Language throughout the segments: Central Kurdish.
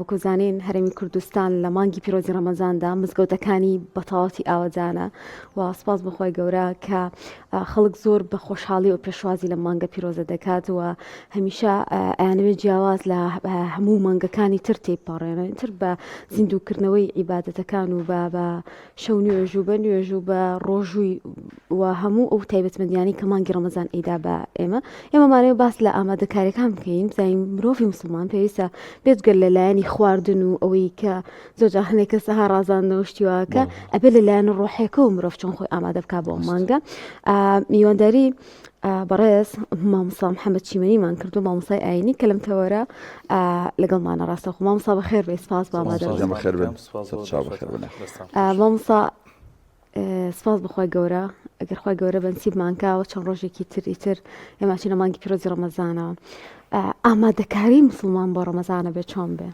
وەکو زانین هەرێمی کوردستان لە مانگی پیرۆزی ڕەمەزاندا مزگەوتەکانی بەتەواوەتی ئاوەجانە و سپاس بەخۆی گەورە کە خەڵک زۆر بە خۆشحاڵی و پێشوازی لە مانگە پیرۆزە دەکات و هەمیشە ئەیانەوێت جیاواز لە هەموو مانگەکانی تر تێپەڕێنن تر بە زیندووکردنەوەی عیبادەتەکان و بە شەو نوێژ و بە نوێژ و بە ڕۆژووی و هەموو ئەو تایبەتمەندیانی کە مانگی ڕەمەزان ئەیدا بە ئێمەمانەوە باس لە ئامادەکاریەکان بکەین بزانین مرۆڤی مسلمان پێویستە بێجگەل لەلایەنی خواردن و ئەوەی کە زۆرجار هەندێک کەس هەڕازاندنەوە شتیواکە ئەبێ لەلایەن ڕۆحێکە و مرۆڤ چۆن خۆی ئامادە بکات بۆ مانگە میوانداری بەڕێز مامۆستا محەممەد چیمەنیمان کردو مامۆسای ئاینی کە لەم تەوەرە لەگەڵمانە ڕاستەخۆ مامۆستا بەخێر بێ سپاس بە ئامادە مامۆستا سپاس بخوای گەورە ئەگەر خخوای گەورە بەنسیبمان کاوە چەند ڕۆژێکی تر ئێماچینە مانگی پیرۆزی ڕەمەزانەوە ئامادەکاری مسلمان بۆ ڕەمەزانە بێ چۆن بێ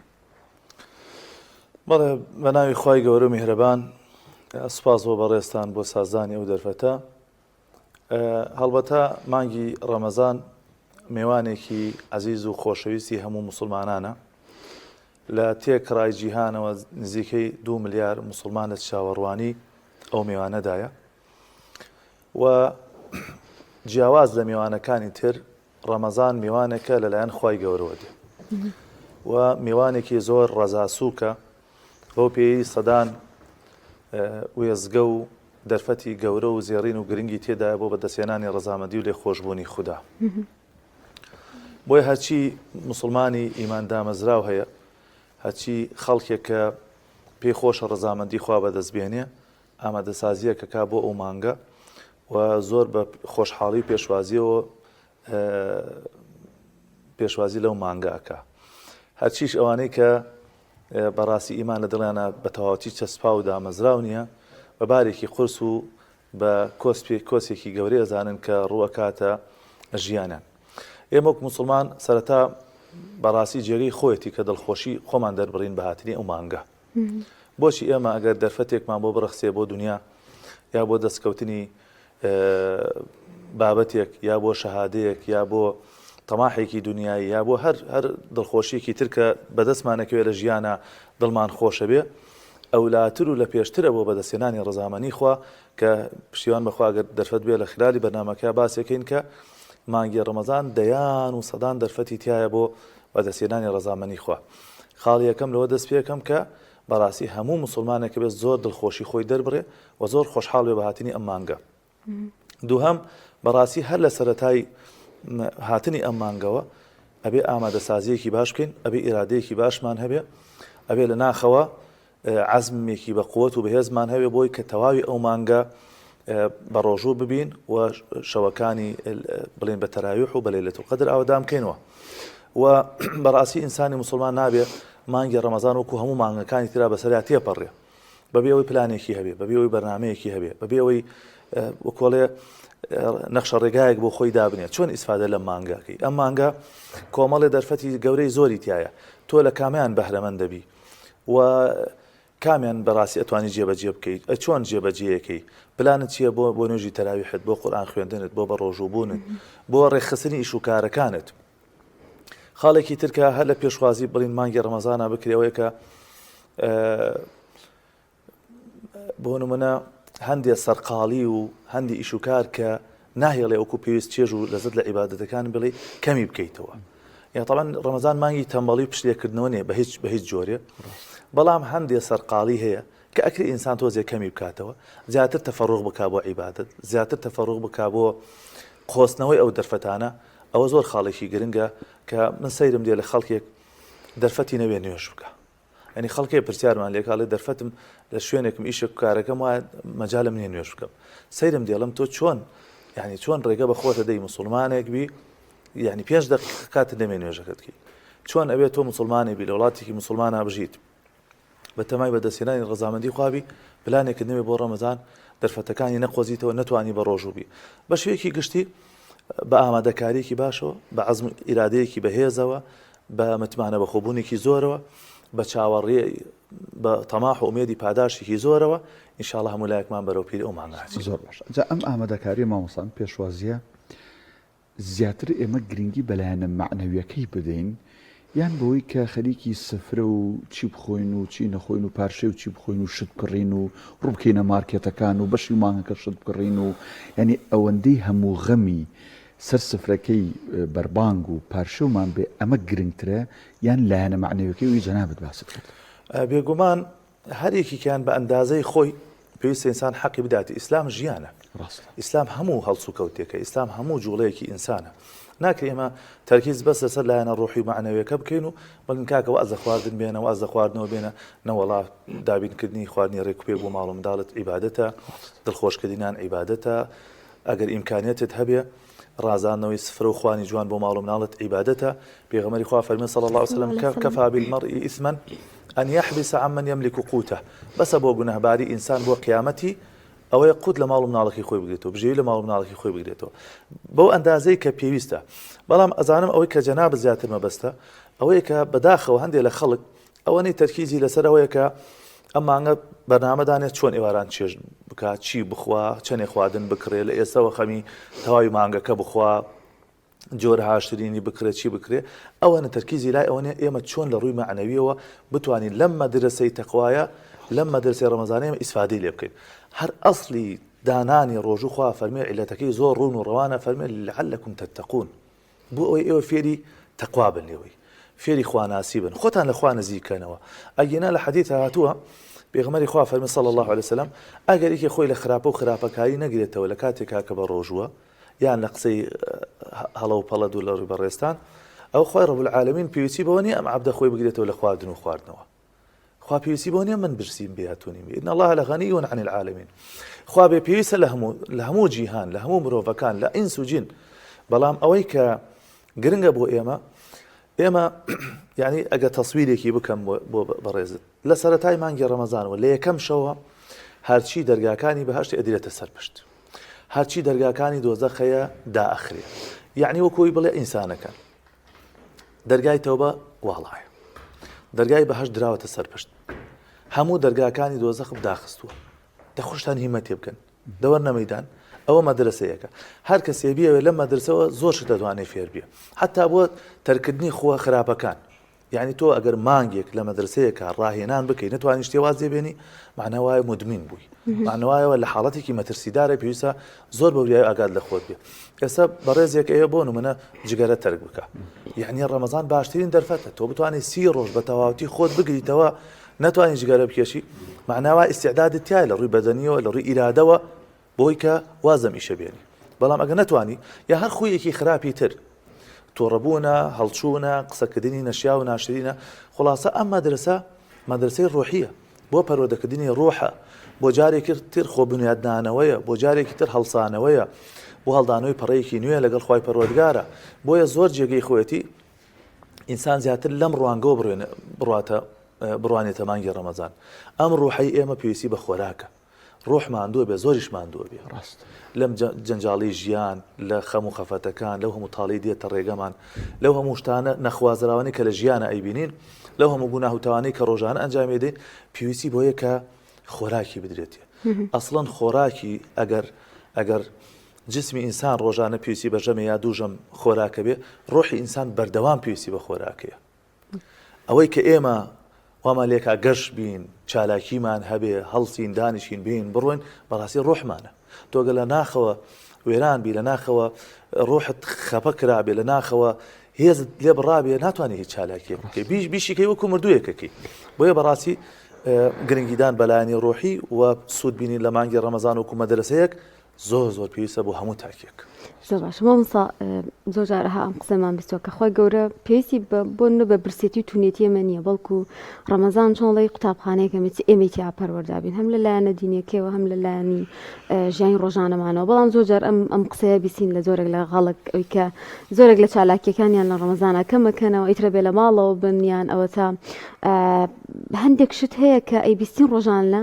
بەڵێ بە ناوی خوای گەورە و میهرەبان سپاس بۆ بەڕێستان بۆ سازانی ئەو دەرفەتە هەڵبەتە مانگی ڕەمەزان میوانێکی عەزیز و خۆشەویستی هەموو مسلمانانە لە تێکڕای جیهانەوە نزیکەی 2 ملیار مسلمانت چاوەڕوانی ئەو میوانەدایە و جیاواز لە میوانەکانی تر ڕەمەزان میوانێکە لەلایەن خوای گەورەوە دێ و میوانێکی زۆر ڕەزاسووکە بۆ پێی سەدان وێزگە و دەرفەتی گەورە و زێڕین و گرنگی تێدایە بۆ بەدەستێنانی ڕەزامەندی و لێخۆشبوونی خوددا بۆی هەرچی مسلمانی ئیماندامەزراو هەیە هەرچی خەڵکێک کە پێی خۆشە ڕەزامەندی خوا بەدەستبێنێ ئامادەسازیە کە کا بۆ ئەو مانگە و زۆر بە خۆشحاڵی پێشوازیەوە پێشوازی لەو مانگەکە هەرچیش ئەوانەی کە بەڕاستی ئیمان لە دڵیانە بە تەواوەتی چەسپا و دامەزراو نییە بە بارێکی قورس و بە کۆسێکی گەورەی ئەزانن کە ڕووەکاتە ژیانیان ئێمە وەک موسڵمان سەرەتا بەڕاستی جێگەی خۆیەتی کە دڵخۆشی خۆمان دەربڕین بە هاتنی ئەو مانگە بۆچی ئێمە ئەگەر دەرفەتێکمان بۆ بڕخسێ بۆ دنیا یا بۆ دەستکەوتنی بابەتێک یا بۆ شەهادەیەک یا بۆ تەماحێکی دنیایی یا بۆ هەر دڵخۆشیێکی تر کە بەدەستمانەکەوێت لە ژیانە دڵمان خۆشە بێ ئەولاتر و لە پێشترە بۆ بەدەستێنانی ڕەزامەنی خوا کە پشتیوان بەخوا ئەگەر دەرفەت بێ لە خلالی بەرنامەکە باسێکین کە مانگی ڕەمەزان دەیان و سەدان دەرفەتی تایە بۆ بەدەستێنانی ڕەزامەنی خوا خاڵی یەکەم لەوە دەست پێکەم کە بەڕاستی هەموو مسلمانێکە بێت زۆر دڵخۆشی خۆی دەربڕێ و زۆر خۆشحاڵ بێ بە هاتنی ئەم مانگە دووهەم بەڕاستی هەر لە سەرەتای هاتنی ئەم مانگەوە ئەبێ ئامادەسازیەکی باش بکەین ئەبێ ئیرادەیەکی باشمان هەبێ ئەبێ لە ناخەوە عەزمێکی بە قووەت و بەهێزمان هەبێ بۆی کە تەواوی ئەو مانگە بە ڕۆژوو ببین و شەوەکانی بڵێن بە تەراویح و بە لەیلەتول قەدر ئاوادام بکەینەوە و بەڕاستی ئینسانی مسلمان نابێ مانگی ڕەمەزان وەکو هەموو مانگەکانی ترا بەسەریا تێپەڕێ بەبێ ئەوەی پلانێکی هەبێ بەبێ ئەوەی بەرنامەیەکی هەبێ بەبێ ئەوەی وەکۆڵێ نەخشە ڕێگایەک بۆ خۆی دابنێت چۆن ئیسفادە لە مانگەکەی ئەم مانگە کۆمەڵێ دەرفەتی گەورەی زۆری تایە تۆ لە کامیان بەهرەمەند دەبی و کامیان بەڕاستی ئەتوانی جێبەجێ بکەیت چۆن جێبەجێیەکەی پلانت چییە بۆ نوێژی تەراویحت بۆ قورئان خوێندنت بۆ بە ڕۆژووبوونت بۆ ڕێکخستنی ئیش و کارەکانت خاڵێکی ترکە هەر لە پێشوازی بڵین مانگی ڕەمەزانە بکرێەوەی کە بۆ نمونە هەندێک سەرقاڵی و هەندی ئیشوکار کە ناهێڵێ ئەوکو پێویست چێژ و لەزت لە عیبادەتەکان بڵێ کەمی بکەیتەوە یا طبعاً ڕەمەزان مانگی تەمبەڵی پشتێکردنەوە نیە بە هیچ جۆرێ بەڵام هەندێک سەرقاڵی هەیە کە ئەکری ئینسان تۆزێک کەمی بکاتەوە زیاتر تەفەڕوغ بکا بۆ عیبادەت زیاتر تەفەڕوغ بکا بۆ قۆستنەوەی ئەو دەرفەتانە ئەوە زۆر خاڵێکی گرنگە کە من سەیرم دێ لە خەڵکێک دەرفەتی نەوێ نوێژ بکە ینی خەڵکی پرسیارمان لێکاڵێ دەرفەتم لە شوێنێکم ئیشێک کارەکەم وایە مەجالم نییە نوێژ بکەم سەیرم دێڵم تۆ چۆن یعنی چۆن ڕێگە بە خۆتە دەی مسلمانێک بی یعنی 5 دقیقە کاتت دەمێ نوێژەکەت بکەی چۆن ئەوێت تۆ مسلمانی بی لە وڵاتێکی مسلمانە بژیت بە تەمای بەدەستێنانی ڕەزامەندی خوابی پلانێکت نەوێ بۆ ڕەمەزان دەرفەتەکانی نەقۆزیتەوە نەتوانی بە ڕۆژوو بی بە شوەیەکی گشتی بە ئامادەکاریەکی باشەوە بە عەزم ئیرادەیەکی بەهێزەوە بە متمانە بەخۆبوونێکی زۆرەوە بە چاوەڕێ بە تەماح و ئومێدی پاداشێکی زۆرەوە ئینشاءڵڵا هەموو لایەکمان بەرەو پیر ئەو مانگە زۆر باش جا ئەم ئامادەکاری مامۆستان پێشوازیە زیاتر ئێمە گرنگی بەلایەنە معنەویەکەی بدەین یان بۆی کە خەریکی سفرە و چی بخۆین و چی نەخۆین و پارشێ و چی بخۆین و شت بکڕین و ڕووبکەینە مارکێتەکان و بەشی مانگەکە شت بکڕین و ینی ئەوەندەی هەموو غەمی سەر سفرەکەی بەربانگ و پارشەومان بێ ئەمە گرنگترە یان لایەنە معنەویەکەی وی جەنابەت باست کرد. بێگومان هەرێکیان بە ئەندازەی خۆی پێویستە ئینسان حەقی بداتی. ئیسلام ژیانە، ئیسلام هەموو هەڵسو کەوتێکە، ئیسلام هەموو جوڵەیەکی ئینسانە. ناکرێ ئێمە تەرکیز بەس لەسەر لایەنە ڕۆحی و معنەویەکە بکەین و بڵین کاکە وەعزە خواردن بێنە، وەعزە خواردنەوە بێنە، نەوەڵا دابینکردنی خواردنی ڕێکوپێ بۆ ماڵ و منداڵت عیبادەتە، دڵخۆشکردنیان عیبادەتە، ئەگەر ئیمکانیەتت هەبێ ڕازاندنەوەی سفرە و خوانی جوان بۆ ماڵ و مناڵت عیبادەتە. پێغەمبەری خوا فەرمێ صلی الله عليه وسلم کەفا بالمرء إثما أن يحبس عمن يملك قوته. بەسە بۆ گونەهباری ئینسان بۆ قیامەتی ئەوەیە قوت لە ماڵ و مناڵەکەی خۆی بگرێتەوە، بژێوی لە ماڵ و مناڵەکەی خۆی بگرێتەوە بەو ئەندازەی کە پێویستە. بەڵام ئەزانم ئەوەی کە جەناب زیاتر مەبەستە ئەوەیە کە بەداخەوە هەندێک لە خەڵک ئەوەنەی تەرکیزی لەسەر ئەوەیە کە ئەم مانگە بەرنامەدانێت چۆن ئێواران چێژ بکات، چی بخوا، چەندێ خواردن بکرێ، لە ئێستاوە خەمی تەواوی مانگەکە بخوا، جۆرە هاشترینی بکرێت، چی بکرێ. ئەوەنە تەرکیزی لای ئەوەنێ ئێمە چۆن لە ڕووی معنەویەوە بتوانین لەم مەدرسەی تەقوایە، لەم مەدرسەی ڕەمەزانەیە ئیسفادەی لێ بکەین. هەر ئەسڵی دانانی ڕۆژوو خوا فەرمێ عیلەتەکەی زۆر ڕوون و ڕەوانە، فەرمێ لعلەکم تتەقون، بۆ ئەوەی ئێوە فێری تەقوا بن، لێوەی فێری خواناسی بن، خۆتان لە خوا نزیکەنەوە. ئەگەنا لە حەدیث هاتووە پێغەمبەری خوا فەرمێ صلی الله عليه وسلم ئەگەر یەکێ خۆی لە خراپە و خراپەکاری نەگرێتەوە لە کاتێکا کە بە ڕۆژووە یان لە قسەی هەڵە و پەڵەد و لە ڕووی بەڕێستان، ئەو خوای ڕەب العالەمین پێویستی بەوە نییە ئەم عەبدە خۆی بگرێتەوە لە خواردن و خواردنەوە. خوا پێویستی بەوە نییە من برسیم بێتونیم، إن الله لغني عن العالمين. خوا بێ پێویستە لە هەموو جیهان، لە هەموو مرۆڤەکان، لە ئینس و جین. بەڵام ئەوەی کە گرنگە بۆ ئێمە یعنی ئەگە تەسویرێکی بکەم بۆ بەڕێزت لە سەرەتای مانگی ڕەمەزانەوە لە یەکەم شەوە هەرچی دەرگاکانی بەهەشت ئەدرێتە سەرپشت، هەرچی دەرگاکانی دۆزەخەیە دائەخرێ. یعنی وەکوی بڵێ ئینسانەکان دەرگای تەوبە واڵایە، دەرگای بەهەشت دراوەتە سەرپشت، هەموو دەرگاکانی دۆزەخ داخستووە. دەخۆشتان هیمەتێ بکەن، دەوەرنە مەیدان. ئەوە مەدرسەیەکە، هەر کەسێ بیەوێ لەم مەدرسەوە زۆر شت دەتوانێت فێر بێ، حتا بۆ تەرکردنی خۆ خراپەکان. یعنی تۆ ئەگەر مانگێک لە مەدرسەیەکە ڕاهێنان بکەی نەتوانانی شتێواز دێبێنی، معنەوایە مدمین بووی، معنەوایەوە لە حاڵەتێکی مەترسیدارە پێویستە زۆر بەوریای ئاگاد لە خۆت بێ. ئێستا بەڕێزێک ئەوە بۆ نمونە جگەرە تەرک بکە. یعنی ڕەمەزان باشترین دەرفەتە، تۆ بتوانێت 30 ڕۆژ بە تەواوەتی خۆت بگریتەوە نەتوانانی جگەرە بکێشی، معناوای ئیستعدادت تایە لە ڕووی بەدەنیەوە، لە ڕووی ئیرادەوە بۆی کە وازەم ئیشە بێنی. بەڵام ئەگە نەتوانی یا هەر خویەکی خراپی تر، تۆڕەبوونە، هەڵچوونە، قسەکردنی نەشیا و ناشرینە، خلاصە ئەم مەدرسەی ڕۆحیە، بۆ پەروەردەکردنی ڕۆحە، بۆ جارێکی تر خۆ بنیاددانەوەیە، بۆ جارێکی تر هەڵسانەوەیە، بۆ هەڵدانەوەی پەڕەیەکی نوێ لەگەڵ خوای پەروەردگارە. بۆیە زۆر جێگەی خۆەتی ئینسان زیاتر لەم ڕوانگەوە بڕوانێتە مانگی ڕەمەزان. ئەم ڕۆحەی ئێمە پێویستی بە خۆراکە، ڕۆح ماندووە بێ، زۆریش ماندووە بێ. لەم جەنجاڵی ژیان، لە خەم و خەفەتەکان، لەو هەموو تاڵی دێتە ڕێگەمان، لەو هەموو شتانە نەخوازراوانی کە لە ژیانە ئەیبینین، لەو هەموو گوناه و تاوانەی کە ڕۆژانە ئەنجامێدەین، پێویستی بۆیە کە خۆراکی بدرێتێ. ئەسڵەن خۆراکی ئەگەر جسمی ئینسان ڕۆژانە پێویستی بە ژەمە یا دووژەم خۆراکە بێ، ڕۆحی ئینسان بەردەوام پێویستی بە خۆراکەیە. ئەوەی کە ئێمە وامان لێکا گەشت بین، چالاکیمان هەبێ، هەڵسین دانیشین بین بڕۆین، بەڕاستی ڕۆحمانە. تۆگە لە ناخەوە وێران بی، لە ناخەوە ڕۆحت خەپە کرابێ، لە ناخەوە هێزت لێ بڕابێ، ناتوانێت هیچ چالاکیە بکەی، بیشیکەی وەکو مردوویەکەکەی. بۆیە بەڕاستی گرنگیدان بەلایەنی ڕۆحی و سوود بینین لە مانگی ڕەمەزان وەکو مەدرسەیەک زۆر پێویستە بۆ هەموو تاکێک. زۆر باش مامۆستا، زۆر جارەها ئەم قسەمان بیستوە کە خۆی گەورە پێویستی بۆ بە برسێتی و تونێتی ئەمە نییە، بەڵکو ڕەمەزان چۆنڵی قوتابخانەیەکەمێتی ئێمەی پەروەردابین، هەم لە لایەنە دینیەکەیەوە هەم لە لایەنی ژیانی ڕۆژانەمانەوە. بەڵام زۆر جار ئەم قسەیە بیسین لە زۆرێک لە غەڵک ئەوی کە زۆرێک لە چالاکیەکانیان لە ڕەمەزانە کەمەکەنەوە، ئیترە بێ لە ماڵەوە بنیان ئەوە تا هەندێک شت هەیە کە ئەی بیستین ڕۆژانە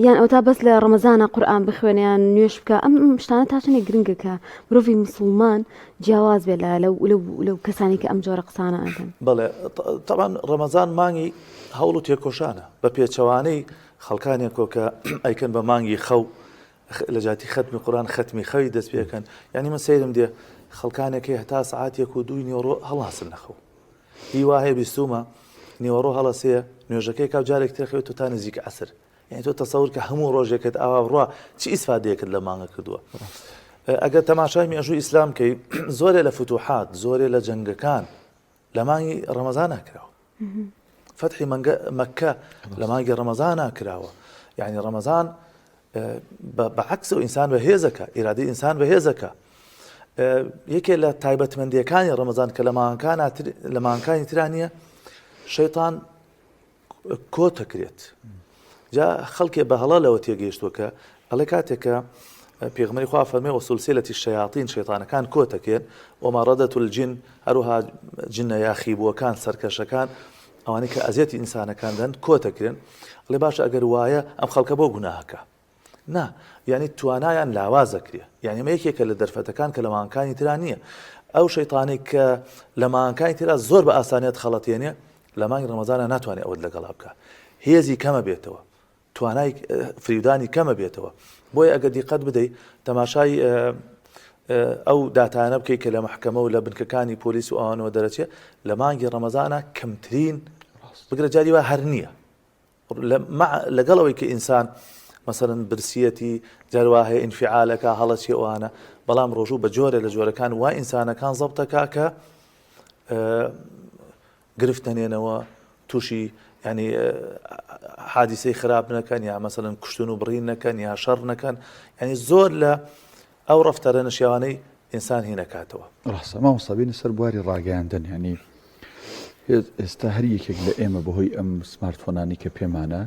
یان ئەو تا بەس لە ڕەمەزانە قورئان بخوێنیان نوێش بکە. ئەم شتانە تاچنێک گرنگە کە مرۆڤی مسلمان جیاواز بێ لەو کەسانی کە ئەم جۆرە قسانە ئەدەن. بەڵێ طبعاً ڕەمەزان مانگی هەوڵ و تێکۆشانە، بە پێچەوانەی خەڵکانێکۆ کە ئەیکەن بە مانگی خەو لە جاتی ختمی قورئان ختمی خەوی دەست پێکەن. یعنی من سەیرم دێ خەڵکانێکی هەتا سەعاتێک و 2 نیوەڕۆ هەڵاسن نەخەو، هی وایە بیستومە نیوەڕۆ هەڵەسەیە نوێژەکەی کاو جارێک تێخەوێت و تا نزیک عەسر یعنی تۆ تەسەور کە هەموو ڕۆژێکت ئاوا بڕوا چی ئیسفادەیەکت لە مانگە کردووە ئەگەر تەماشای مێژووی ئیسلام کەی زۆرێ لە فتوحات زۆرێ لە جەنگەکان لە مانگی ڕەمەزان ناکراوە فتحی مەکە لە مانگی ڕەمەزان ناکراوە یعنی ڕەمەزان بەعکس و ئینسان بەهێزەکە ئیرادەی ئینسان بەهێزەکە یەکێک لە تایبەتمەندیەکانی ڕەمەزان کە لە مانگەکانی تران نیە شەیطان کۆتەکرێت جا خەڵکێ بە هەڵە لەوە تێگەیشتووە کە ئەڵێ کاتێکە پێغمبەری خوا فەرمێ وەسولسیلەتی الشەیاطین شەیطانەکان کۆتەکێن وما ڕەدەت الجن هەروها جنە یاخیبووەکان سەرکەشەکان ئەوانەی کە ئەزیەتی ئینسانەکان دەن کۆتەکرێن ئەڵێ باشە ئەگەر وایە ئەم خەڵکە بۆ گوناهەکە نا یعنی توانایان لاوازەکرێ یعنی ئەمە یەکێکە لە دەرفەتەکان کە لە مانگەکانی تران نییە ئەو شەیطانی کە لە مانگەکانی ترا زۆر بە ئاسانیەت خەڵەتێنێ لە مانگی ڕەمەزانە ناتوانێت ئەوەت لەگەڵا بکە هێزی کەمە بێتەوە توانای فریودانی کەمە بێتەوە بۆیە ئەگەر دیقەت بدەیت تەماشای ئەو داتانە بکەی کە لە محکەمە و لە بنکەکانی پۆلیس و ئەوانەوە دەرەچێت لە مانگی ڕەمەزانە کەمترین بگرە جاری وا هەر نییە لەگەڵەوەی کە ئینسان مثلا برسیەتی جاروا هەیە ئینفعالەکە هەڵەچی ئەوانە بەڵام ڕۆژوو بە جۆرە لە جۆرەکان وا ئینسانەکان زەبتەکە کە گرفتنێنەوە تووشی ینی حادیسەی خراپ نەکەن یا مەسەلەن کوشتن و بڕین نەکەن یا شەڕ نەکەن ینی زۆر لە ئەو ڕەفتەرە نشیاوانەی ئینسان هی نەکاتەوە ڕاستە مامۆستابینە سەر بواری ڕاگەیاندن ینی ئێستا هەر یەکێک لە ئێمە بەهۆی ئەم سمارتفۆنانی کە پێمانە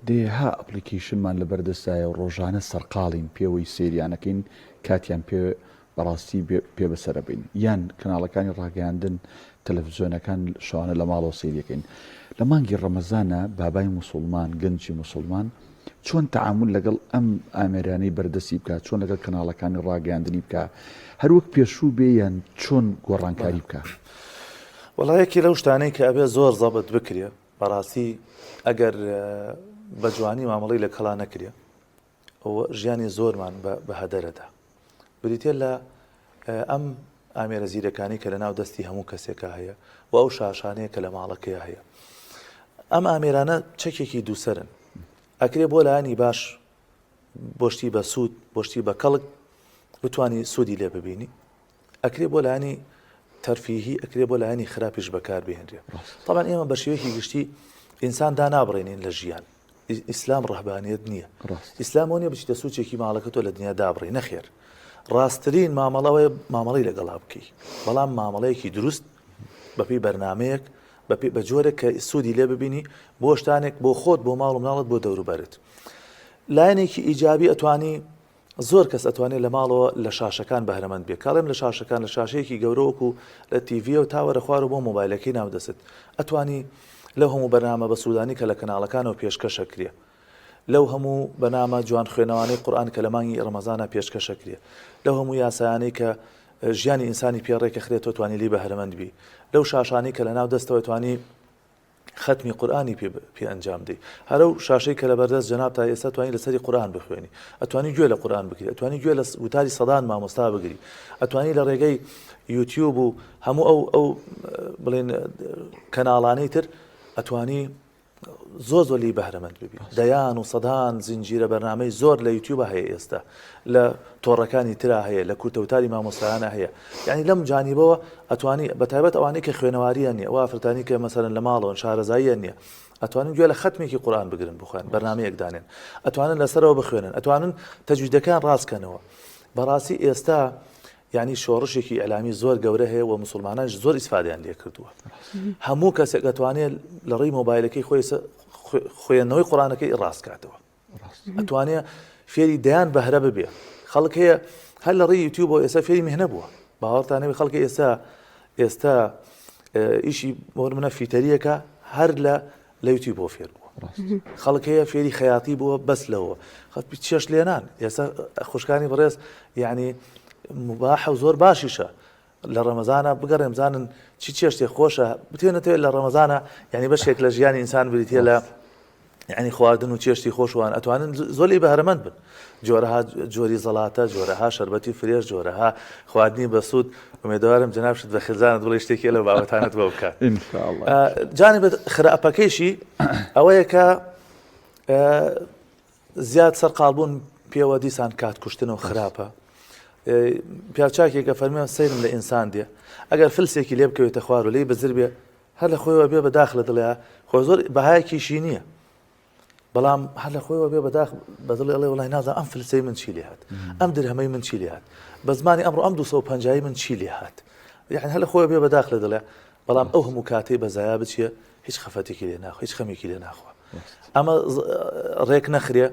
دێها ئەپلیکیشنمان لە بەردەستایە و ڕۆژانە سەرقاڵین پێوەی سریانەکەین کاتیان پێ بەڕاستی پێ بەسەرە بین یان کەناڵەکانی ڕاگەیاندن تەلەڤیزیۆنەکان شەوانە لە ماڵەوە سیریەکەین لە مانگی ڕەمەزانە بابای موسڵمان گەنجی موسڵمان چۆن تەعامل لەگەڵ ئەم ئامێرانەی بەردەستی بکات چۆن لەگەڵ کەناڵەکانی ڕاگەیاندنی بکە هەروەک پێشوو بێ یان چۆن گۆڕانکاری بکە وەڵایەکی لەو شتانەی کە ئەبێ زۆر زەبت بکرێ بەڕاستی ئەگەر بە جوانی مامەڵی لە کەڵا نەکرێ ئەوە ژیانی زۆرمان بە هەدەرەدا بریتێ لە ئەم ئامێرە زیرەکانی کە لە ناو دەستی هەموو کەسێکە هەیە و ئەو شاشانەیە کە لە ماڵەکەی هەیە ئەم ئامێرانە چەکێکی دووسەرن ئەکرێ بۆ لایانی باش بۆشتی بە سوود بۆشتی بە کەڵک بتانی سوودی لێ ببینی ئەکرێ بۆ لایانی تەرفیهی ئەکرێ بۆ لایانی خراپیش بەکار بهێنرێ طبعا ئێمە بە شێوەیەکی گشتی ئینسان دانابڕێنین لە ژیان ئیسلام ڕەهبانیەت نییە ئیسلام نیە بچیتە سوچێکی ماڵەکە تۆ لە دنیا دابڕێ نەخێر ڕاستترین مامەڵەوەی مامەڵی لەگەڵا بکەی بەڵام مامەڵەیەکی دروست بەپی بەرنمەیەک بە جۆرێک کە سوودی لێ ببینی بۆ شتانێک بۆ خۆت بۆ ماڵ و مناڵت بۆ دەوروبەرت لایەنێکی ئیجابی ئەتوانی زۆر کەس ئەتوانێت لە ماڵەوە لە شاشەکان بەهرەمەند بێ کاڵێم لە شاشەکان لە شاشەیەکی گەورەوەکو لە تیڤە و تاوەرە خوارە بۆ مۆبایلەکەی ناودەست ئەتوانی لەو هەموو بەرنامە بە سوودانی کە لە کەناڵەکانەوە پێشکەشەکرێ لەو هەموو بەنامە جوان خوێنەوەی قورئان کە لە مانگی ڕەمەزانە پێشکەشەکرێ لەو هەموو یاسایانەی کە ژیانی ئینسانی پێڕێکە خرێتەوە توانی لی بەهرەمەند بی لەو شاشانی کە لە ناو دەستەوە توانی ختمی قورئانی پێ ئەنجام دەی هەرو شاشەی کە لە بەردەست جەناب تا ئێستا توانی لەسەری قورئان بخوێنی ئەتوانی گوێ لە قورئان بگری ئەتوانی گوێ لە وتاری سەدان مامۆستا بگری ئەتوانی لە ڕێگەی یوتیوب و هەموو ئەو بڵێن کەناڵانەی تر ئەتوانی زۆر لی بەهرەمەند ببی دەیان و سەدان زنجیرە بەرنامەی زۆر لە یوتیوب هەیە ئێستا لە تۆڕەکانی ترا هەیە لە کورتەوتاری مامۆستایانە هەیە یعنی لەم جانیبەوە ئەتوانی بەتایبەت ئەوانەی کە خوێنەواریە نیە ئەو ئافرەتانی کە مەسەلەن لە ماڵەوە شارەزاییە نییە ئەتوانن گوێ لە ختمێکی قورئان بگرن بخوێن بەرنامەیەک دانێن ئەتوانن لەسەرەوە بخوێنن ئەتوانن تەجویدەکان ڕاستکەنەوە بەڕاستی ئێستا یعنی شۆڕشێکی ئەلامی زۆر گەورە هەیە و مسلمانانش زۆر ئیسفادەیان لێ کردووە هەموو کەسێک ئەتوانێت لە ڕێی مۆبایلەکەی خۆی خوێندنەوەی قورئانەکەی ڕاستکاتەوە ئەتوانێت فێری دەیان بەهرە ببێ خەڵک هەیە هەر لە ڕێی یوتیوبەوە ئێستا فێری میهنە بووە باوەڕتانەوێ خەڵکی ئێستا ئیشی منە فیتەریەکە هەر لە یوتیوبەوە فێر بووە خەڵک هەیە فێری خەیاتی بووە بەس لەوە چێش لێنان ئێستا خوشکانی بەڕێز یعنی مباح و زۆر باشیشە لە ڕەمەزانە بگەڕێم زانن چی چێشتێک خۆشە بتێنێتەوە لە ڕەمەزانە یعنی بەشێک لە ژیانی ئینسان بریتە لە یعنی خواردن و چێشتی خۆشوان ئەتوانن زۆری بەهرەمەند بن جۆرەها جۆری زەڵاتە جۆرەها شەربەتی فرێش جۆرەها خواردنی بەسوود ومێدەوارم جەنابشت بە خێزانت بڵێ شتێکی لەو بابەتانت بۆ بکات جانب خراپەکەیشی ئەوەیە کە زیاد سەرقاڵبوون پێوە دیسان کات کوشتن و خراپە پیاچاکێکە فەرمیێ سەیرم لە ئینسان دێ ئەگەر فلسێکی لێ بکەوێتە خوار و لێی بەزر بێ هەر لە خۆیەوە بێ بەداخلە دڵێ خۆ زۆر بەهایەکیشی نییە بەڵام هەر لە خۆیەوە بێ بەدڵێ ئەڵێ وڵای نازان ئەم فلسەی من چی لێ هات ئەم درهەمەی من چی لێ هات بە زمانی ئەمڕۆ ئەم 250 من چی لێ هات یعنی هەر لە خۆیەوە بێ بەداخلە دڵێ بەڵام ئەو هەموو کاتەی بەزایە بچێ هیچ خەفەتێکی لێ ناخۆ هیچ خەمێکی لێ ناخۆ ئەمە ڕێک نەخرێ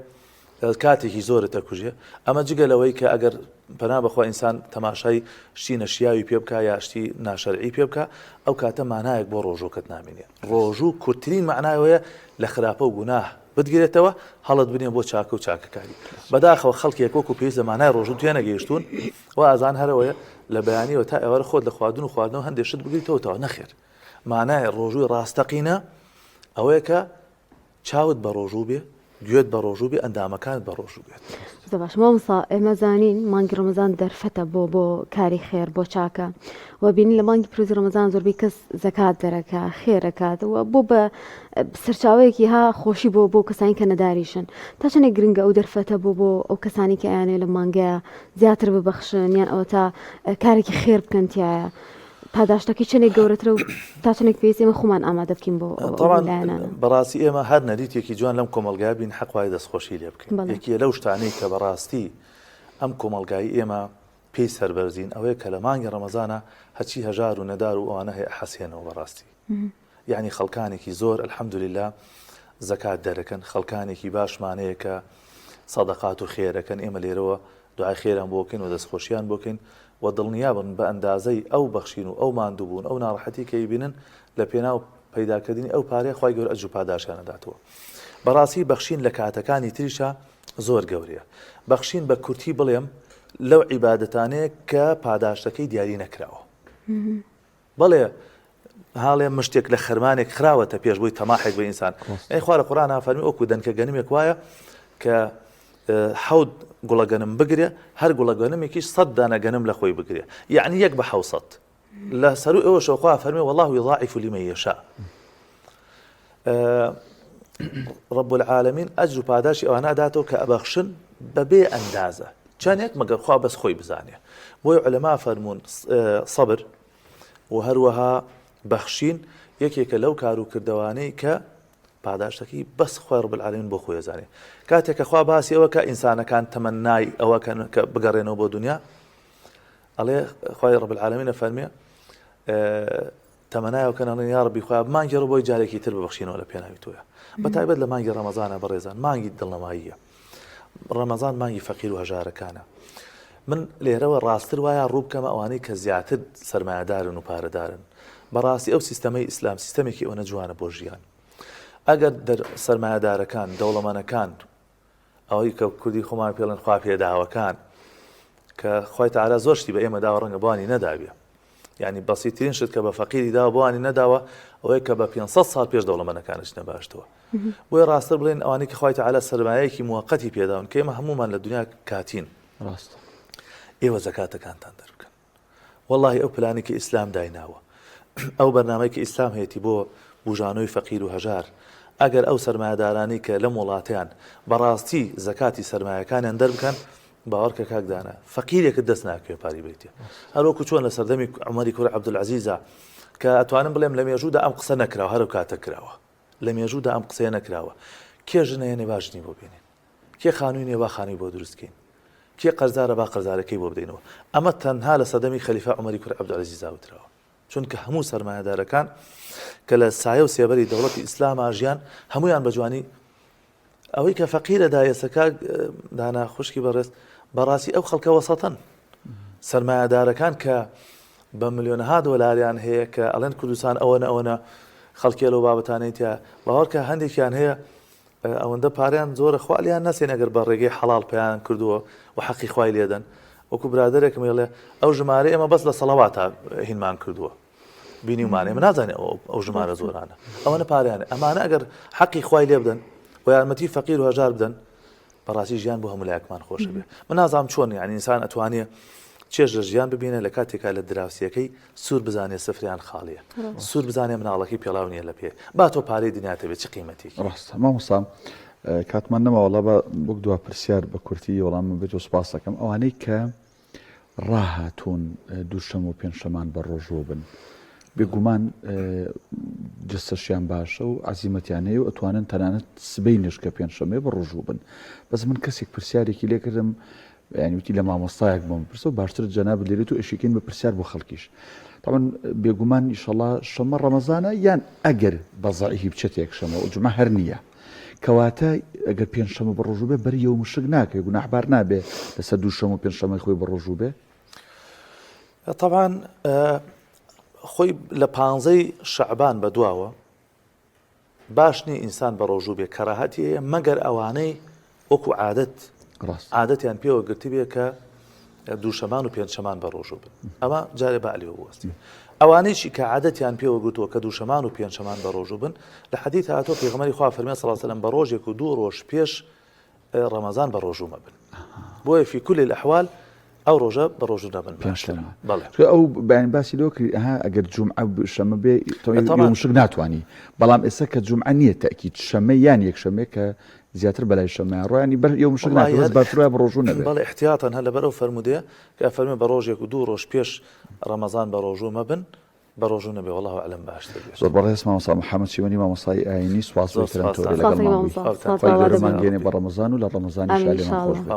کاتێکی زۆرە تەکوژێ ئەمە جگەلەوەی کە ئەگەر پەنا بەخوا ئینسان تەماشای شتی نەشیاوی پێ بکە یا شتی ناشەرعی پێ بکە ئەو کاتە مانایەک بۆ ڕۆژۆکەت نامێنێ ڕۆژوو کورتترین معناوەیە لە خراپە و گوناه بتگرێتەوە هەڵت بنێ بۆ چاکە و چاکەکاری بەداخەوە خەڵکێک وەکو پێویستە مانای ڕۆژوو توێ نەگەیشتون و ئازان هەرەوەیە لە بەیانیەوە تا ئێوە خۆت لە خواردن و خواردنەوە هەندێک شت بگریتەوە نەخێر مانای ڕۆژووی ڕاستەقینە ئەوەیە کە چاوت بە ڕۆژوو بێ گوێت بە ڕۆژوو بێ ئەندامەکانت بە ڕۆژوو بێت باش مامۆستا ئێمە زانین مانگی ڕەمەزان دەرفەتە بۆ کاری خێر بۆ چاکە و بینی لە مانگی پیرۆزی ڕەمەزان زۆربەی کەس زەکات دەرەکە خێرەکاتەوە بۆ بە سەرچاوەیەکی ها خۆشی بۆ کەسانی کە نەداریشن تا چەندێک گرنگە ئەو دەرفەتە بۆ ئەو کەسانی کە ئەیانێ لە مانگەیە زیاتر ببەخشن یان ئەوە تا کارێکی خێر بکەن تایە پاداشتەکەی چنێک گەورەترە و تا چنێک پێویست ئێمە خۆمان ئامادە بکەین بۆ بەڕاستی ئێمە هەر نەریتێکی جوان لەم کۆمەلگای بین حەقوای دەستخۆشی لێ بکەین یەکیە لەو شتانەی کە بەڕاستی ئەم کۆمەلگایی ئێمە پێی سەربەرزین ئەوەیە کە لە مانگی ڕەمەزانە هەچی هەژار و نەدار و ئەوانە هەیە حەسێنەوە بەڕاستی یعنی خەڵکانێکی زۆر الحەمدولله زەکات دەرەکەن خەڵکانێکی باشمانەیە کە سەدەقات و خێرەکەن ئێمە لێرەوە دوعای خێران بۆ بکەین و دەستخۆشیان بۆ بکەین و دڵنیابن بە ئەندازەی ئەو بەخشین و ئەو ماندووبوون ئەو ناڕەحەتی کە بینن لە پێناو پەیداکردنی ئەو پارەی خوای گەورە ئەجر و پاداشیانەداتەوە بەڕاستی بەخشین لە کاتەکانی تریشە زۆر گەورەیە بەخشین بە کورتی بڵێم لەو عیبادەتانەیە کە پاداشتەکەی دیاری نەکراوە بەڵێ حاڵێ مشتێک لە خەرمانێک خراوەتە پێش بووی تەماحێک بە ئینسان ئەی خوا لە قورئان فەرمی ئەوکو دەنکە گەنمێک وایە کە حەوت گوڵەگەنم بگرێ هەر گوڵەگەنمێکیش 100 دانە گەنم لە خۆی بگرێ یعنی یەک بە 700 لە سەروو ئەوە شەخوا فەرمی والله یضاعف لمن یشاء رب العالمین ئەجر و پاداشی ئەوانە داتەوە کە ئەبەخشن بەبێ ئەندازە چەندێک مەگەر خوا بەس خۆی بزانێ بۆی عولەما فەرمون سەبر و هەروەها بەخشین یەکێکە لەو کار و کردەوانەی کە پاداشتەکەی بەس خوای رب العالمین بۆ خۆی زانێ کاتێک کە خوا باسی ئەوە کە ئینسانەکان تەمەنای ئەوە کە بگەڕێنەوە بۆ دنیا ئەڵێ خوای رب العالمین فەرمێ تەمەنایەوە کە نەڵێن یا ڕەبی خوا مانگی بۆی جارێکی تر ببەخشینەوە لە پێناوی تۆیە بەتایبەت لە مانگی ڕەمەزانە بەڕێزان مانگی دڵنەماییە ڕەمەزان مانگی فەقیر و هەژارەکانە من لێرەوە ڕاستتر وایە ڕوو بکەمە ئەوانەی کە زیاتر سەرمایەدارن و پارەدارن بەڕاستی ئەو سیستەمەی ئیسلام سیستەمێکی ئەوە جوانە بۆ ژیان ئەگەر سەرمایەدارەکان دەوڵەمەندەکان ئەوەی کە کوردی خۆمان پێڵێن خوا پێداوەکان کە خوای تەعالی زۆر شتی بە ئێمە داوە ڕەنگە بوانی نەداوێ یعنی بەسیترین شت کە بە فەقیری داوە بوانی نەداوە ئەوەیە کە بە 500 ساڵ پێش دەوڵەمەندەکانش نەباشتەوە بۆی ڕاستتر بڵێن ئەوانەی کە خوای تەعالی سەرمایەیەکی موقەتی پێداون کە ئێمە هەمومان لە دنیا کاتین ڕاست ئێوە زەکاتەکانتان دەربکەن واللهی ئەو پلانی کە ئیسلام دایناوە ئەو بەرنامەی کە ئیسلام هەیەی بۆ بوژانەوەی فەقیر و هەژار ئەگەر ئەو سەرمایەدارانی کە لەم وڵاتیان بەڕاستی زەکاتی سەرمایەکانیان دەربکەن باوەڕکە کاکدانە فەقیرێکت دەست ناکەوێ پاری بێتێ هەروەکو چۆن لە سەردەمی عومەری کوڕی عەبدولعەزیزە کە ئەتوانم بڵێم لە مێژوودا ئەم قسە نەکراوە هەرو کاتە کراوە لە مێژوودا ئەم قسەیە نەکراوە کێ ژنەیە نێباشنی بۆ بێنین کێ خانووی نێوا خانووی بۆ دروستکەین کێ قەرزدارە با قەرزارەکەی بۆ بدەینەوە ئەمە تەنها لە سەردەمی خەلیفە عومەری کوڕی عەبدولعەزیزا وتراوە چونکە هەموو سەرمایەدارەکان کە لە سایە و سێبەری دەوڵەتی ئیسلاما ژیان هەمویان بە جوانی ئەوەی کە فەقیرە دایەسەکە دانا خوشکی بەڕێز بەڕاستی ئەو خەڵکە وەسەتەن سەرمایەدارەکان کە بە ملیۆنەها دۆلاریان هەیە کە ئەڵێن کوردستان ئەوەنە خەڵکی لەو بابەتانەی تیا باوەڕکە هەندێکیان هەیە ئەوەندە پاریان زۆرە خوالیان نەسێن ئەگەر بە ڕێگەی حەڵاڵ پێیان کردووە و حەقی خوای لێدەن وەکو برادێکم ێڵێ ئەو ژمارە ئێمە بەس لە سەڵەواتە هینمان کردووە بینی ومانێ من نازانێ ئەو ژمارە زۆرانە ئەوەنە پاریانە ئەمانە ئەگەر حەقی خوای لێ بدەن و یارمەتی فەقیر و هەژار بدەن بەڕاستی ژیان بۆ هەموو لایەکمان خۆشە بێ. من نازانم چۆن یعنی ئینسان ئەتوانێ چێژ لە ژیان ببینە لە کاتێکا لە دراوسیەکەی سوور بزانێ سفریان خاڵیە، سوور بزانێ مناڵەکەی پێڵاو نیە لە پێ، با تۆ پارەی دنیاتە بێت چ قیمەتێکی. ڕاستە مامۆستا کاتمان نەماوەڵا بە بۆک دوا پرسیار بە کورتی وەڵام من بێت و سپاس دەکەم ئەوانەی کە ڕاهاتوون دووشەم و پێنجشەمان بە ڕۆژوە بن بێگومان جستەشیان باشە و عزیمەتیانەیە و ئەتوانن تەنانەت سبەی نشکە پێنجشەمێ بە ڕۆژوو بن. بەس من کەسێک پرسیارێکی لێ کردم یعنیوتی لە مامۆستایەک بۆم پرسە و باشتر جەناب لێرێت و ئەشیکەین بە پرسیار بۆ خەڵکیش. طبعا بێگومان ئیشەڵا شەمە ڕەمەزانە یان ئەگەر بەزائیهی بچێتێک شەمە و جمعە هەر نییە کەواتە ئەگەر پێنجشەمە بە ڕۆژوو بێ بەری و مشک ناکەی گوناحبار نابێ لەسەر دووشەمە و پێنجشەمەی خۆی بە ڕۆژوو بێ. طبعا خۆی لە 15 شەعبان بە دواوە باش نی ئینسان بە ڕۆژوو بێ کەراهەتی هەیە مەگەر ئەوانەی وەکو عادەتیان پێوە گرتی بێ کە دووشەمان و پێنجشەمان بە ڕۆژوو بن. ئەمە جارێ بەعلیەوە بوەستی ئەوانەیشی کە عادەتیان پێوە گوتووە کە دووشەمان و پێنجشەمان بە ڕۆژوو بن لە حەدیث هاتۆ پێغەمبەری خوا فەرمێ صلی الله علیه و سلم بە ڕۆژێک و 2 ڕۆژ پێش ڕەمەزان بە ڕۆژوو مەبن بۆیە فی کل الأحوال ئەو ڕۆژە بە ڕۆژوو نەبن. ئەو بەیان باسی لەوە کرد ئەگەر جومعە شەمە بێ مشک ناتوانانی بەڵام ئێستا کە جومعە نییە تەکید شەمە یان یەکشەمێ کە زیاتر بەلای شەمە ڕۆیانی بەر یو مشک ناتوانێت باشترە بە ڕۆژوو نەبێت. بەڵێ احتیاطاً هەر لەبەرەو فەرمودەیە کە فەرمێ بە ڕۆژێک و 2 ڕۆژ پێش ڕەمەزان بە ڕۆژوو مەبن بە ڕۆژوو نەبێ والله ئەعلەم باشتر بێت. زۆر بەڕێز مامۆستا محەممەد شیوەنی مامۆستای ئاینی سوپاس بۆتەن تۆ لەگەڵمان بێ. بە ڕەمەزان و لە ڕەمەزانی شادێمان خۆش بێت.